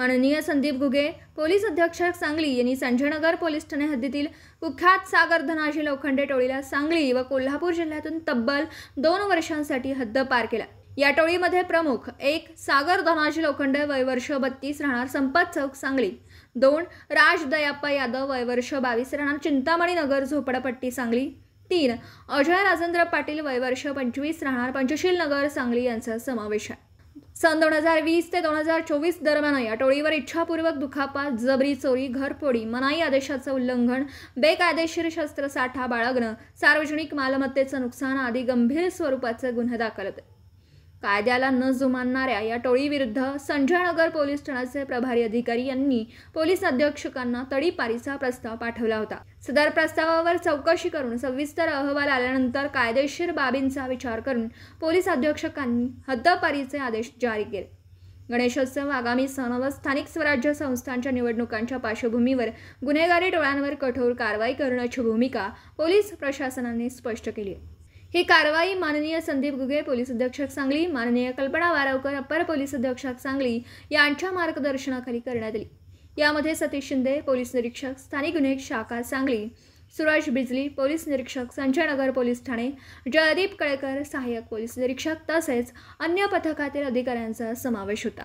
माननीय संदीप घुगे पोलीस अधीक्षक सांगली यांनी संजयनगर पोलीस ठाणे हद्दीतील कुख्यात सागर धनाजी लोखंडे टोळीला सांगली व कोल्हापूर जिल्ह्यातून तब्बल 2 वर्षांसाठी हद्दपार केला। या टोळीमध्ये प्रमुख 1 सागर धनाजी लोखंडे वय वर्ष 32 राहणार संपत चौक सांगली, 2 राज दयाप्पा यादव वय वर्ष 22 राहणार चिंतामणी नगर झोपडपट्टी सांगली, 3 अजय राजेंद्र पाटील वय वर्ष 25 राहणार पंचशील नगर सांगली यांचा समावेश आहे। सन 2020 ते 2024 दरम्यान या टोळीवर इच्छापूर्वक दुखापत, जबरी चोरी, घरफोडी, मनाई आदेशाचं उल्लंघन, बेकायदेशीर शस्त्रसाठा बाळगणं, सार्वजनिक मालमत्तेचं नुकसान आदी गंभीर स्वरूपाचे गुन्हे दाखल होते। कायद्याला न जुमानणाऱ्या या टोळीविरुद्ध संजयनगर पोलीस ठाण्याचे प्रभारी अधिकारी यांनी पोलीस अधीक्षकांना तडीपारीचा प्रस्ताव पाठवला होता। सदर प्रस्तावावर चौकशी करून सविस्तर अहवाल आल्यानंतर कायदेशीर बाबींचा विचार करून पोलीस अधीक्षकांनी हद्दपारीचे आदेश जारी केले। गणेशोत्सव आगामी सण व स्थानिक स्वराज्य संस्थांच्या निवडणुकांच्या पार्श्वभूमीवर गुन्हेगारी टोळ्यांवर कठोर कारवाई करण्याची भूमिका पोलीस प्रशासनाने स्पष्ट केली आहे। ही कारवाई माननीय संदीप घुगे पोलीस अधीक्षक सांगली, माननीय कल्पना वारवकर अपर पोलीस अधीक्षक सांगली यांच्या मार्गदर्शनाखाली करण्यात आली। यामध्ये सतीश शिंदे पोलीस निरीक्षक स्थानिक गुन्हे शाखा सांगली, सुरेश बिजली पोलीस निरीक्षक संजयनगर पोलीस ठाणे, जयदीप कळेकर सहाय्यक पोलीस निरीक्षक तसेच अन्य पथकातील अधिकाऱ्यांचा समावेश होता।